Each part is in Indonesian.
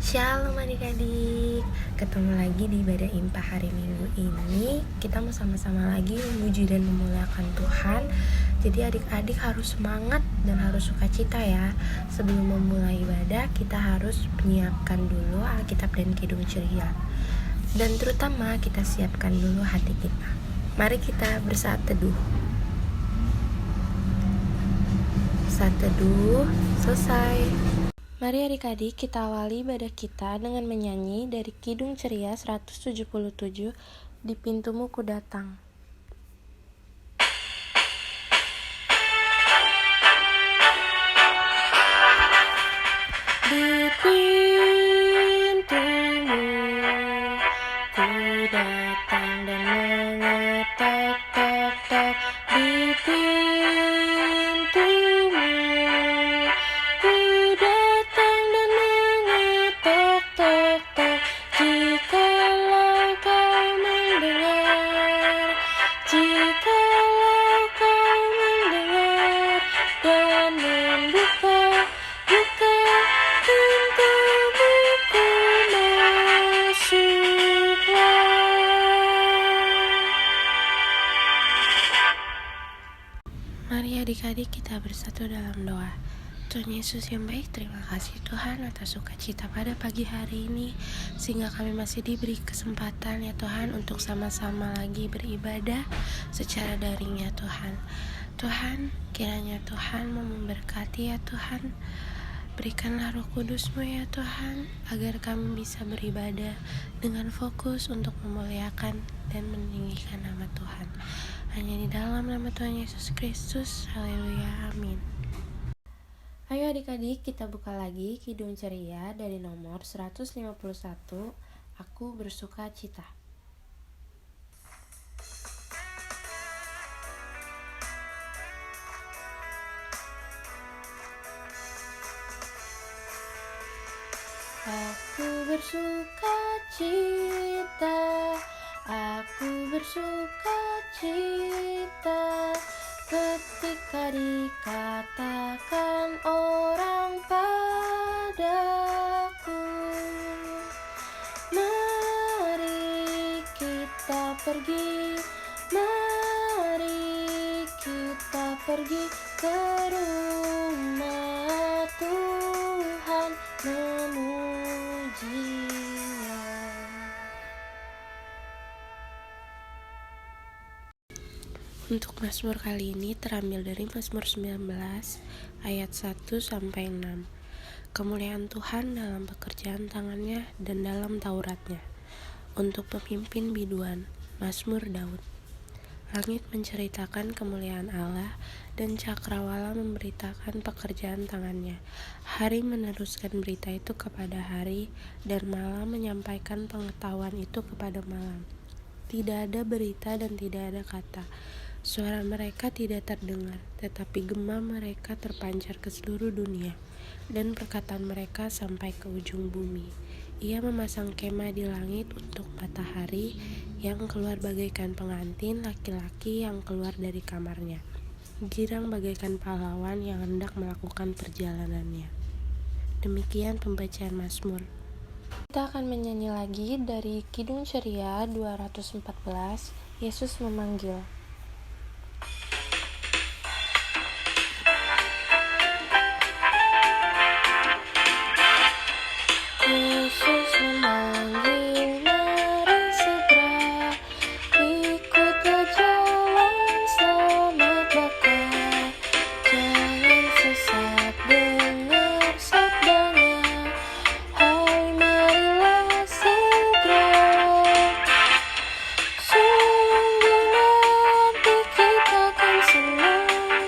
Shalom adik-adik, ketemu lagi di ibadah Impa hari Minggu ini. Kita mau sama-sama lagi memuji dan memuliakan Tuhan. Jadi adik-adik harus semangat dan harus sukacita ya. Sebelum memulai ibadah, kita harus menyiapkan dulu Alkitab dan Kidung Ceria. Dan terutama kita siapkan dulu hati kita. Mari kita bersaat teduh. Saat teduh selesai. Mari adik-adik kita awali ibadah kita dengan menyanyi dari Kidung Ceria 177, Di Pintumu Ku Datang. Di pintumu ku datang dan mengetok tok tok. Di pintumu ku datang dan mengetok tok tok. Jikalau kau mendengar, jikalau kau mendengar dan membuka pintumu, ku masuklah. Mari adik-adik kita bersatu dalam doa. Tuhan Yesus yang baik, terima kasih Tuhan atas sukacita pada pagi hari ini, sehingga kami masih diberi kesempatan ya Tuhan untuk sama-sama lagi beribadah secara daring ya Tuhan. Tuhan, kiranya Tuhan mau memberkati ya Tuhan. Berikanlah Roh Kudus-Mu ya Tuhan, agar kami bisa beribadah dengan fokus untuk memuliakan dan meninggikan nama Tuhan. Hanya di dalam nama Tuhan Yesus Kristus. Haleluya, amin. Ayo adik-adik, kita buka lagi Kidung Ceria dari nomor 151, Aku Bersuka Cita. Aku bersuka cita, aku bersuka cita, ketika dikatakan orang padaku, mari kita pergi, mari kita pergi ke rumah Tuhan memujinya. Untuk Mazmur kali ini terambil dari Mazmur 19 ayat 1-6. Kemuliaan Tuhan dalam pekerjaan tangannya dan dalam Tauratnya. Untuk pemimpin biduan, Mazmur Daud. Langit menceritakan kemuliaan Allah dan cakrawala memberitakan pekerjaan tangannya. Hari meneruskan berita itu kepada hari dan malam menyampaikan pengetahuan itu kepada malam. Tidak ada berita dan tidak ada kata. Suara mereka tidak terdengar, tetapi gema mereka terpancar ke seluruh dunia, dan perkataan mereka sampai ke ujung bumi. Ia memasang kemah di langit untuk matahari yang keluar bagaikan pengantin laki-laki yang keluar dari kamarnya, girang bagaikan pahlawan yang hendak melakukan perjalanannya. Demikian pembacaan Mazmur. Kita akan menyanyi lagi dari Kidung Ceria 214, Yesus Memanggil. Yesus memanggil, mari segera, ikutlah jalan selamat bakal. Jangan sesat, dengar sabdanya, hai marilah segera. Sungguh nanti kita akan senang,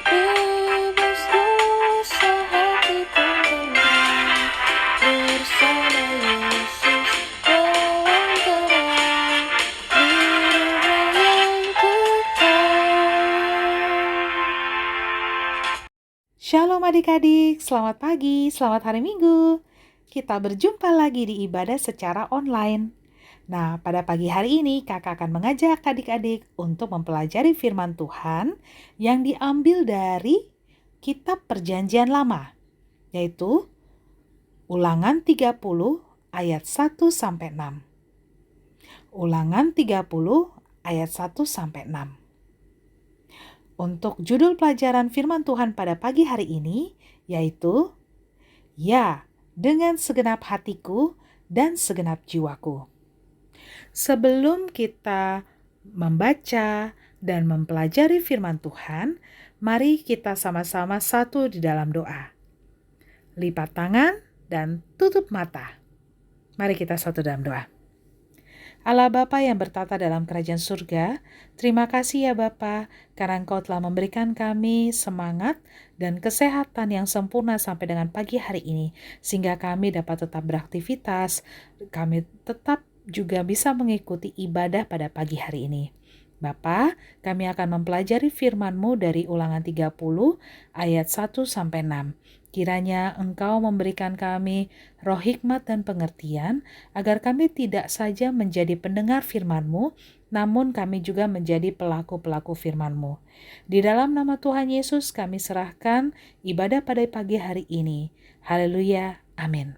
bebas dosa hati pun tenang, bersama Yesus dalam terang, di rumah yang kekal. Shalom adik-adik, selamat pagi, selamat hari Minggu. Kita berjumpa lagi di ibadah secara online. Nah, pada pagi hari ini kakak akan mengajak adik-adik untuk mempelajari firman Tuhan yang diambil dari Kitab Perjanjian Lama, yaitu Ulangan 30 ayat 1-6. Ulangan 30 ayat 1-6. Untuk judul pelajaran firman Tuhan pada pagi hari ini yaitu Ya, dengan segenap hatiku dan segenap jiwaku. Sebelum kita membaca dan mempelajari firman Tuhan, mari kita sama-sama satu di dalam doa. Lipat tangan dan tutup mata. Mari kita satu dalam doa. Allah Bapa yang bertata dalam kerajaan surga, terima kasih ya Bapa, karena Engkau telah memberikan kami semangat dan kesehatan yang sempurna sampai dengan pagi hari ini, sehingga kami dapat tetap beraktivitas, kami tetap juga bisa mengikuti ibadah pada pagi hari ini. Bapa, kami akan mempelajari firman-Mu dari Ulangan 30 ayat 1-6. Kiranya Engkau memberikan kami roh hikmat dan pengertian, agar kami tidak saja menjadi pendengar firman-Mu, namun kami juga menjadi pelaku-pelaku firman-Mu. Di dalam nama Tuhan Yesus kami serahkan ibadah pada pagi hari ini. Haleluya, amin.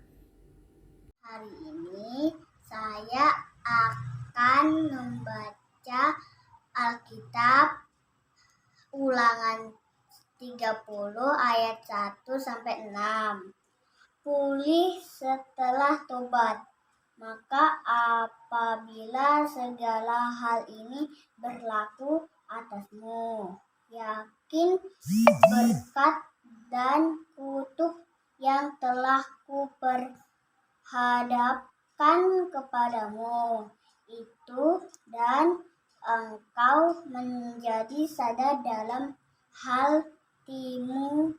Hari ini saya akan membaca Alkitab Ulangan 30 ayat 1-6. Pulih setelah tobat. Maka apabila segala hal ini berlaku atasmu, yakin berkat dan kutuk yang telah kuperhadapkan kepadamu itu, dan engkau menjadi sadar dalam hatimu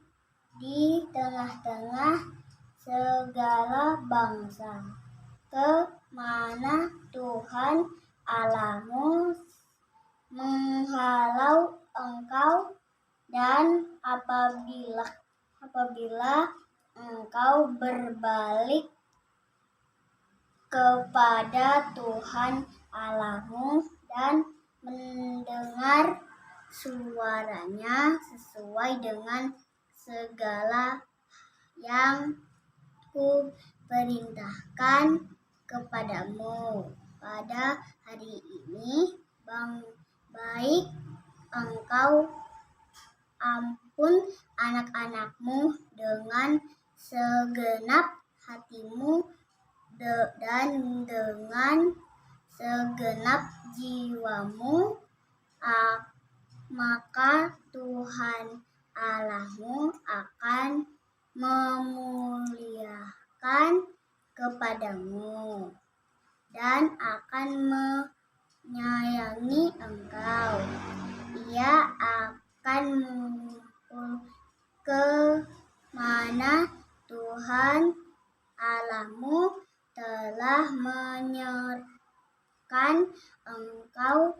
di tengah-tengah segala bangsa. Kemana Tuhan Allahmu menghalau engkau, dan apabila engkau berbalik kepada Tuhan Allahmu dan mendengar suaranya sesuai dengan segala yang ku perintahkan kepadamu pada hari ini, baik engkau ampun anak-anakmu dengan segenap hatimu dan dengan segenap jiwamu, maka Tuhan Allahmu akan memuliakan kepadamu dan akan menyayangi engkau. Ia akan ke mana Tuhan Allahmu telah menyerahkan engkau,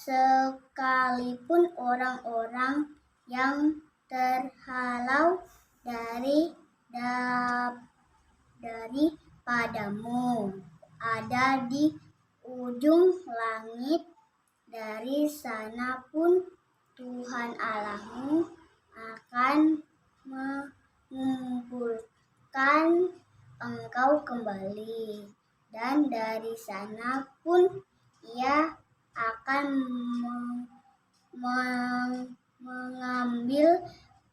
sekalipun orang-orang yang terhalau daripadamu ada di ujung langit. Dari sana pun Tuhan Allahmu akan mengumpulkan engkau kembali, dan dari sana pun Ia akan mengambil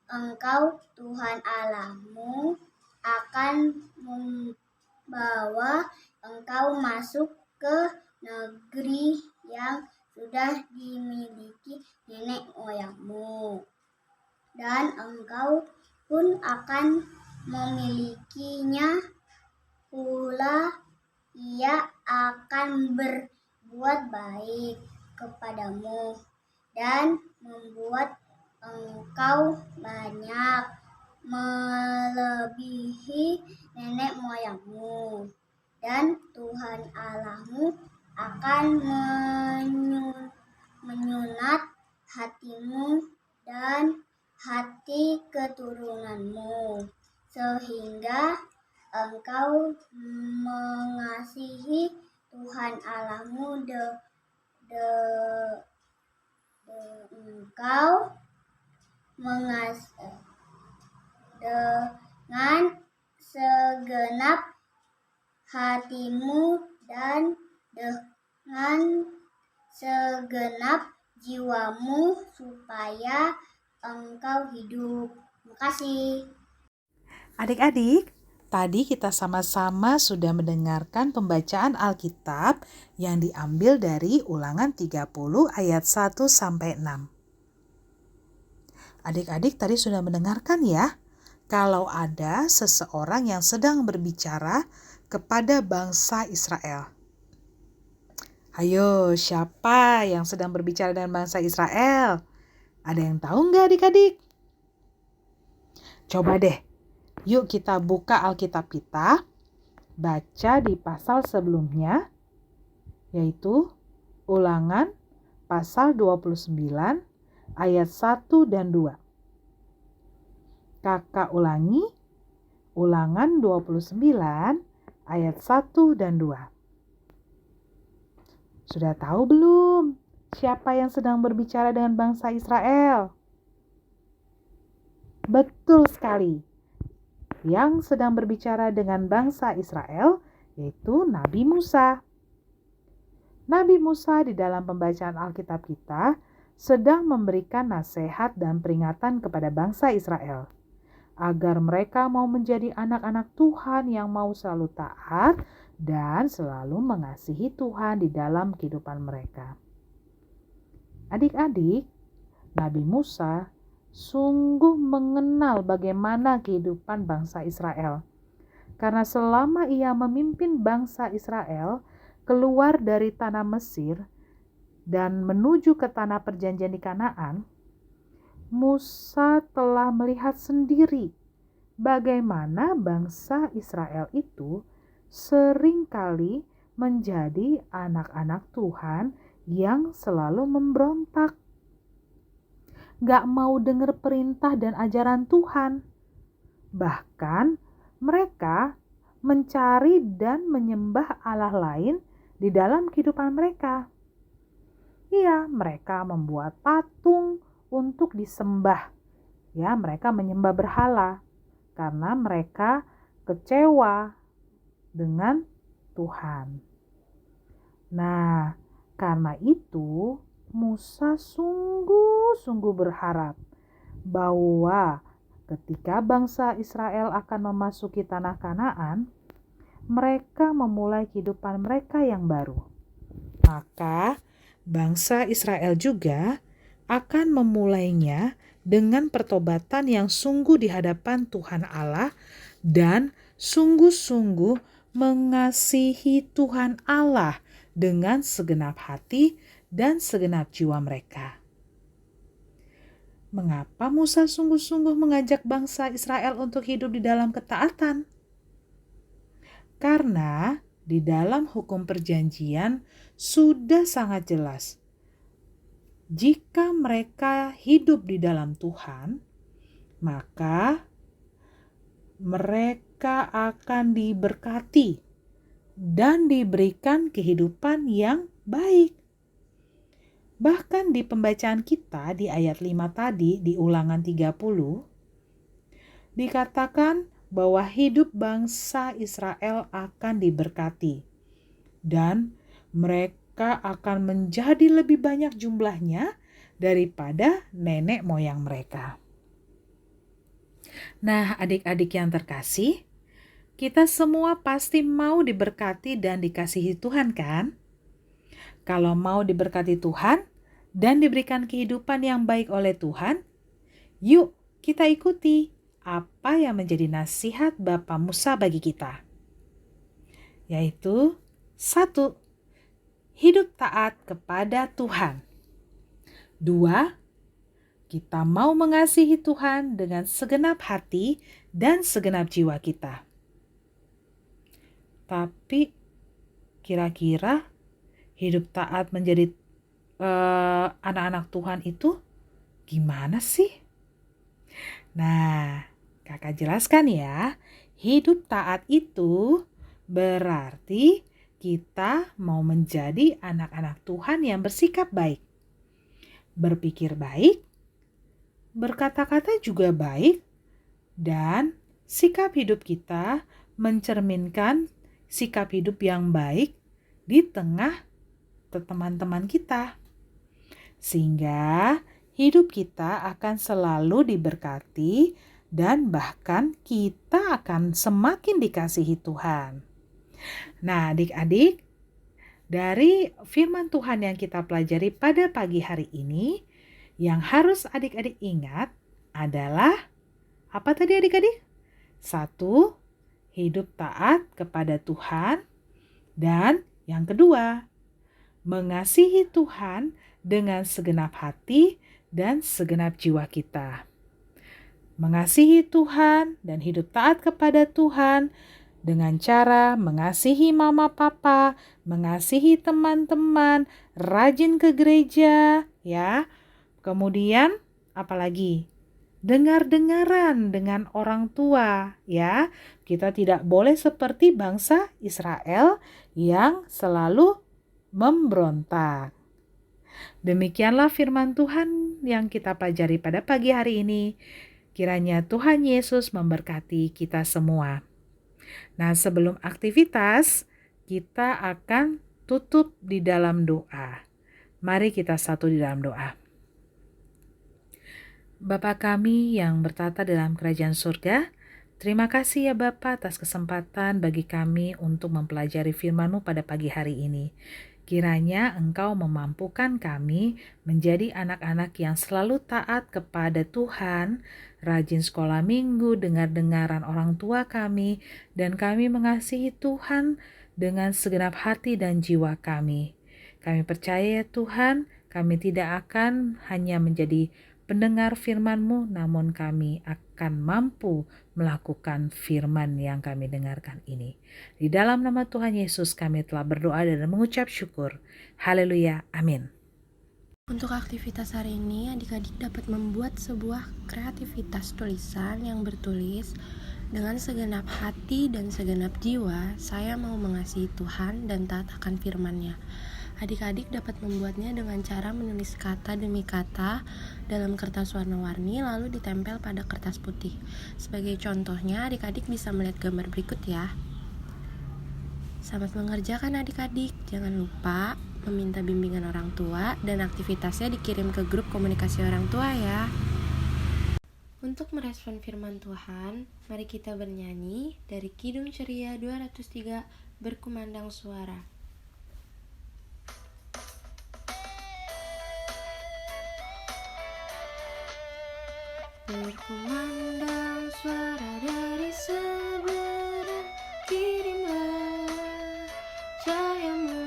engkau. Tuhan Allahmu akan membawa engkau masuk ke negeri yang sudah dimiliki nenek moyangmu, dan engkau pun akan memilikinya pula. Ia akan berbuat baik kepadamu dan membuat engkau banyak, melebihi nenek moyangmu, dan Tuhan Allahmu akan menyunat hatimu dan hati keturunanmu, sehingga engkau mengasihi Tuhan Allahmu engkau dengan segenap hatimu dan dengan segenap jiwamu, supaya engkau hidup. Terima kasih. Adik-adik, tadi kita sama-sama sudah mendengarkan pembacaan Alkitab yang diambil dari Ulangan 30 ayat 1 sampai 6. Adik-adik tadi sudah mendengarkan ya, kalau ada seseorang yang sedang berbicara kepada bangsa Israel. Ayo, siapa yang sedang berbicara dengan bangsa Israel? Ada yang tahu nggak adik-adik? Coba deh, yuk kita buka Alkitab kita, baca di pasal sebelumnya, yaitu Ulangan pasal 29 ayat 1 dan 2. Kakak ulangi, Ulangan 29 ayat 1 dan 2. Sudah tahu belum siapa yang sedang berbicara dengan bangsa Israel? Betul sekali. Yang sedang berbicara dengan bangsa Israel yaitu Nabi Musa. Nabi Musa di dalam pembacaan Alkitab kita sedang memberikan nasihat dan peringatan kepada bangsa Israel agar mereka mau menjadi anak-anak Tuhan yang mau selalu taat dan selalu mengasihi Tuhan di dalam kehidupan mereka. Adik-adik, Nabi Musa sungguh mengenal bagaimana kehidupan bangsa Israel. Karena selama ia memimpin bangsa Israel keluar dari tanah Mesir dan menuju ke tanah perjanjian di Kanaan, Musa telah melihat sendiri bagaimana bangsa Israel itu seringkali menjadi anak-anak Tuhan yang selalu memberontak, gak mau dengar perintah dan ajaran Tuhan. Bahkan mereka mencari dan menyembah Allah lain di dalam kehidupan mereka. Iya, mereka membuat patung untuk disembah. Ya, mereka menyembah berhala karena mereka kecewa dengan Tuhan. Nah, karena itu Musa sungguh-sungguh berharap bahwa ketika bangsa Israel akan memasuki tanah Kanaan, mereka memulai kehidupan mereka yang baru. Maka bangsa Israel juga akan memulainya dengan pertobatan yang sungguh di hadapan Tuhan Allah dan sungguh-sungguh mengasihi Tuhan Allah dengan segenap hati dan segenap jiwa mereka. Mengapa Musa sungguh-sungguh mengajak bangsa Israel untuk hidup di dalam ketaatan? Karena di dalam hukum perjanjian sudah sangat jelas. Jika mereka hidup di dalam Tuhan, maka mereka akan diberkati dan diberikan kehidupan yang baik. Bahkan di pembacaan kita di ayat 5 tadi di Ulangan 30, dikatakan bahwa hidup bangsa Israel akan diberkati dan mereka akan menjadi lebih banyak jumlahnya daripada nenek moyang mereka. Nah, adik-adik yang terkasih, kita semua pasti mau diberkati dan dikasihi Tuhan, kan? Kalau mau diberkati Tuhan dan diberikan kehidupan yang baik oleh Tuhan, yuk kita ikuti apa yang menjadi nasihat Bapak Musa bagi kita. Yaitu 1. Hidup taat kepada Tuhan. 2. Kita mau mengasihi Tuhan dengan segenap hati dan segenap jiwa kita. Tapi kira-kira hidup taat menjadi anak-anak Tuhan itu gimana sih? Nah, kakak jelaskan ya. Hidup taat itu berarti kita mau menjadi anak-anak Tuhan yang bersikap baik, berpikir baik, berkata-kata juga baik, dan sikap hidup kita mencerminkan sikap hidup yang baik di tengah teman-teman kita. Sehingga hidup kita akan selalu diberkati dan bahkan kita akan semakin dikasihi Tuhan. Nah, adik-adik, dari firman Tuhan yang kita pelajari pada pagi hari ini, yang harus adik-adik ingat adalah apa tadi adik-adik? 1, hidup taat kepada Tuhan. Dan yang kedua, mengasihi Tuhan dengan segenap hati dan segenap jiwa kita. Mengasihi Tuhan dan hidup taat kepada Tuhan dengan cara mengasihi mama papa, mengasihi teman-teman, rajin ke gereja, ya. Kemudian apalagi? Dengar-dengaran dengan orang tua, ya. Kita tidak boleh seperti bangsa Israel yang selalu memberontak. Demikianlah firman Tuhan yang kita pelajari pada pagi hari ini. Kiranya Tuhan Yesus memberkati kita semua. Nah, sebelum aktivitas, kita akan tutup di dalam doa. Mari kita satu di dalam doa. Bapa kami yang bertata dalam kerajaan surga, terima kasih ya Bapa atas kesempatan bagi kami untuk mempelajari firman-Mu pada pagi hari ini. Kiranya Engkau memampukan kami menjadi anak-anak yang selalu taat kepada Tuhan, rajin sekolah minggu, dengar-dengaran orang tua kami, dan kami mengasihi Tuhan dengan segenap hati dan jiwa kami. Kami percaya ya Tuhan, kami tidak akan hanya menjadi pendengar firman-Mu, namun kami akan mampu melakukan firman yang kami dengarkan ini. Di dalam nama Tuhan Yesus kami telah berdoa dan mengucap syukur. Haleluya, amin. Untuk aktivitas hari ini, adik-adik dapat membuat sebuah kreativitas tulisan yang bertulis, dengan segenap hati dan segenap jiwa, saya mau mengasihi Tuhan dan taat akan firman-Nya. Adik-adik dapat membuatnya dengan cara menulis kata demi kata dalam kertas warna-warni lalu ditempel pada kertas putih. Sebagai contohnya, adik-adik bisa melihat gambar berikut ya. Selamat mengerjakan adik-adik. Jangan lupa meminta bimbingan orang tua dan aktivitasnya dikirim ke grup komunikasi orang tua ya. Untuk merespon firman Tuhan, mari kita bernyanyi dari Kidung Ceria 203 Berkumandang Suara. Berkumandang suara dari seberang, kirimlah cahayamu.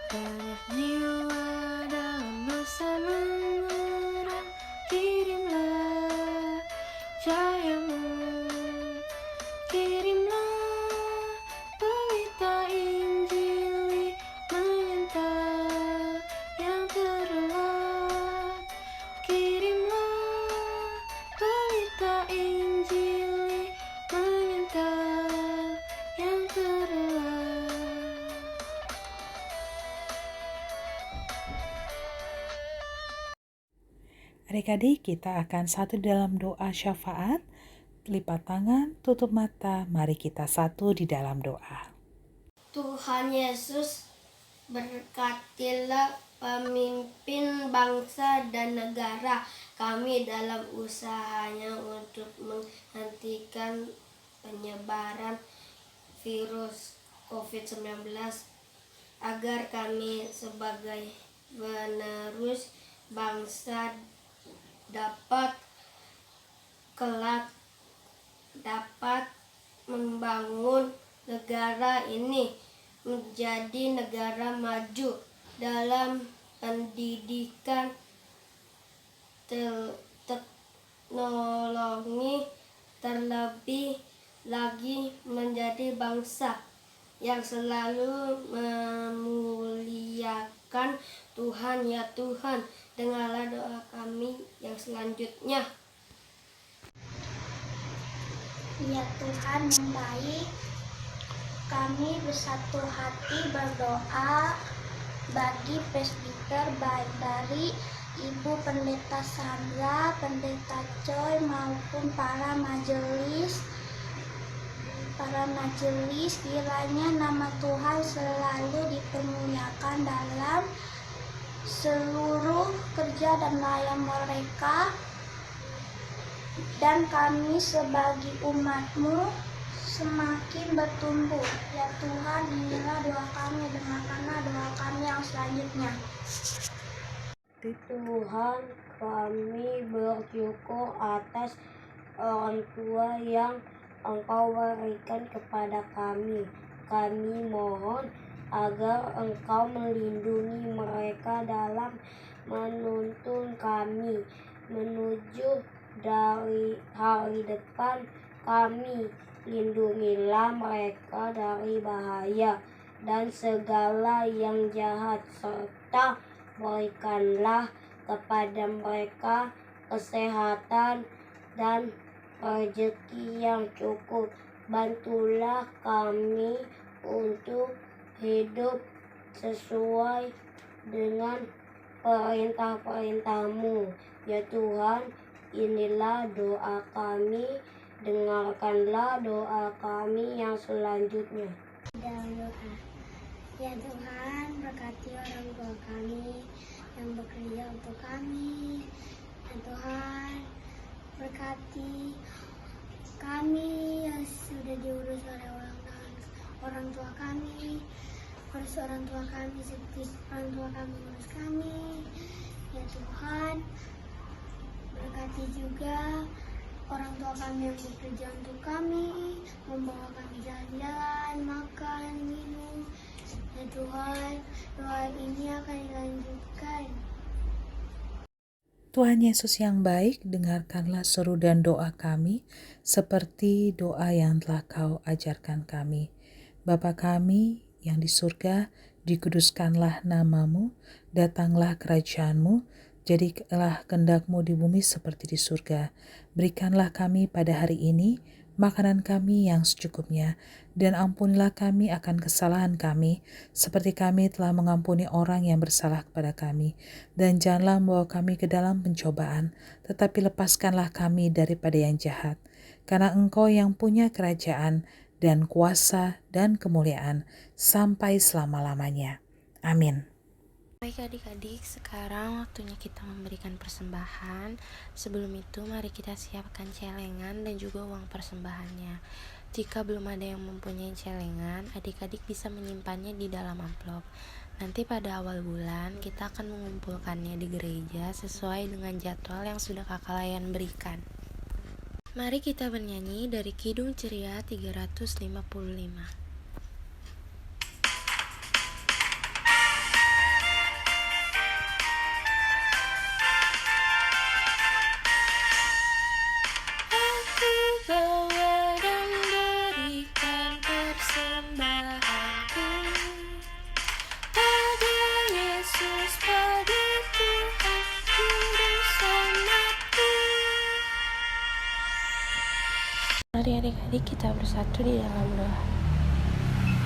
Banyak jiwa dalam masa menyerang, kirimlah cahayamu. Kirimlah berita Injil menyentuh yang terlelap. Kirimlah berita Injil menyentuh yang terlelap. Adik-adik, kita akan satu dalam doa syafaat. Lipat tangan, tutup mata, mari kita satu di dalam doa. Tuhan Yesus, berkatilah pemimpin bangsa dan negara kami dalam usahanya untuk menghentikan penyebaran virus COVID-19, agar kami sebagai penerus bangsa dapat kelak dapat membangun negara ini menjadi negara maju dalam pendidikan, teknologi, terlebih lagi menjadi bangsa yang selalu memuliakan Tuhan. Ya Tuhan, dengarlah doa kami yang selanjutnya. Ya Tuhan yang baik, kami bersatu hati berdoa bagi presbiter baik dari Ibu Pendeta Sandra, Pendeta Choi maupun para majelis, kiranya nama Tuhan selalu dipermuliakan dalam seluruh kerja dan layan mereka. Dan kami sebagai umat-Mu semakin bertumbuh. Ya Tuhan, inilah doa kami, dengarkanlah doa kami yang selanjutnya. Tuhan, kami bersyukur atas orang tua yang Engkau berikan kepada kami. Kami mohon agar Engkau melindungi mereka dalam menuntun kami menuju dari hari depan kami. Lindungilah mereka dari bahaya dan segala yang jahat, serta berikanlah kepada mereka kesehatan dan rezeki yang cukup. Bantulah kami untuk hidup sesuai dengan perintah-perintah-Mu. Ya Tuhan, inilah doa kami, dengarkanlah doa kami yang selanjutnya. Dalam doa. Ya Tuhan, berkati orang tua kami yang bekerja untuk kami. Ya Tuhan, berkati kami yang sudah diurus oleh orang tua kami. Urus orang tua kami seperti orang tua kami urus kami. Ya Tuhan, berkati juga orang tua kami yang bekerja untuk kami, membawa kami jalan-jalan, makan, minum. Ya Tuhan, doa ini akan dilanjutkan. Tuhan Yesus yang baik, dengarkanlah seru dan doa kami, seperti doa yang telah Kau ajarkan kami. Bapa kami yang di surga, dikuduskanlah namamu, datanglah kerajaanmu, jadilah kehendak-Mu di bumi seperti di surga. Berikanlah kami pada hari ini makanan kami yang secukupnya, dan ampunilah kami akan kesalahan kami, seperti kami telah mengampuni orang yang bersalah kepada kami. Dan janganlah membawa kami ke dalam pencobaan, tetapi lepaskanlah kami daripada yang jahat. Karena Engkau yang punya kerajaan, dan kuasa, dan kemuliaan, sampai selama-lamanya. Amin. Baik adik-adik, sekarang waktunya kita memberikan persembahan. Sebelum itu mari kita siapkan celengan dan juga uang persembahannya. Jika belum ada yang mempunyai celengan, adik-adik bisa menyimpannya di dalam amplop. Nanti pada awal bulan kita akan mengumpulkannya di gereja sesuai dengan jadwal yang sudah Kakak Layan berikan. Mari kita bernyanyi dari Kidung Ceria 355. Mari adik-adik kita bersatu di dalam doa.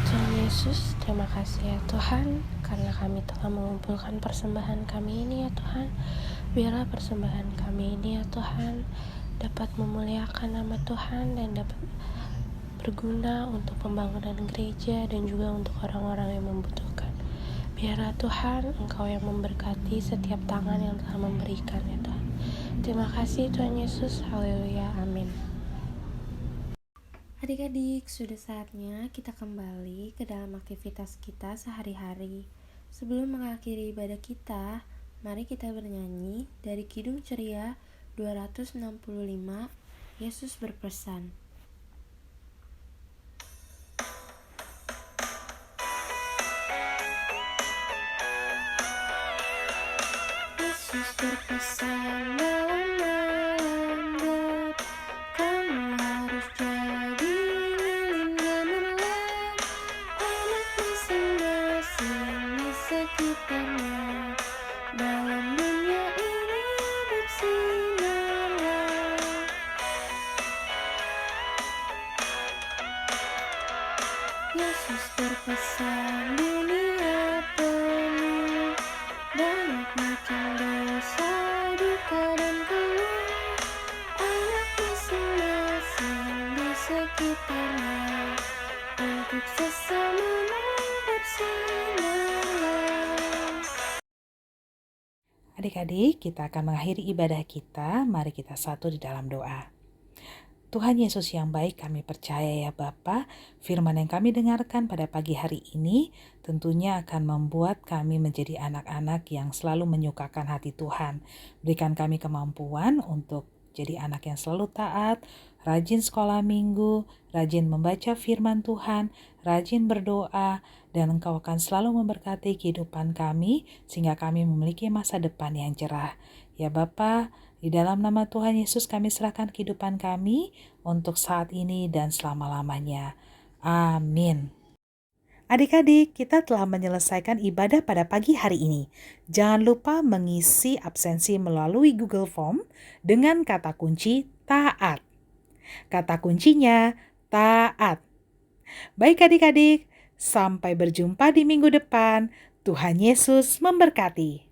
Tuhan Yesus, terima kasih ya Tuhan, karena kami telah mengumpulkan persembahan kami ini ya Tuhan. Biarlah persembahan kami ini ya Tuhan dapat memuliakan nama Tuhan dan dapat berguna untuk pembangunan gereja dan juga untuk orang-orang yang membutuhkan. Biarlah Tuhan Engkau yang memberkati setiap tangan yang telah memberikan ya Tuhan. Terima kasih Tuhan Yesus, haleluya, amin. Adik-adik, sudah saatnya kita kembali ke dalam aktivitas kita sehari-hari. Sebelum mengakhiri ibadah kita, mari kita bernyanyi dari Kidung Ceria 265, Yesus berpesan. Yesus berpesan dalam malam gelap, kamu harus jadi lilin gemerlap, anak masing-masing di sekitarnya, dalam dunia ini bersinarlah. Yesus berpesan dunia penuh banyak macam dosa, duka dan keluh, anak masing-masing di sekitarnya, untuk sesama bersinarlah. Adik-adik, kita akan mengakhiri ibadah kita. Mari kita satu di dalam doa. Tuhan Yesus yang baik, kami percaya ya Bapa, firman yang kami dengarkan pada pagi hari ini tentunya akan membuat kami menjadi anak-anak yang selalu menyukakan hati Tuhan. Berikan kami kemampuan untuk jadi anak yang selalu taat, rajin sekolah minggu, rajin membaca firman Tuhan, rajin berdoa, dan Engkau akan selalu memberkati kehidupan kami sehingga kami memiliki masa depan yang cerah. Ya Bapa, di dalam nama Tuhan Yesus kami serahkan kehidupan kami untuk saat ini dan selama-lamanya. Amin. Adik-adik, kita telah menyelesaikan ibadah pada pagi hari ini. Jangan lupa mengisi absensi melalui Google Form dengan kata kunci taat. Kata kuncinya taat. Baik adik-adik, sampai berjumpa di minggu depan. Tuhan Yesus memberkati.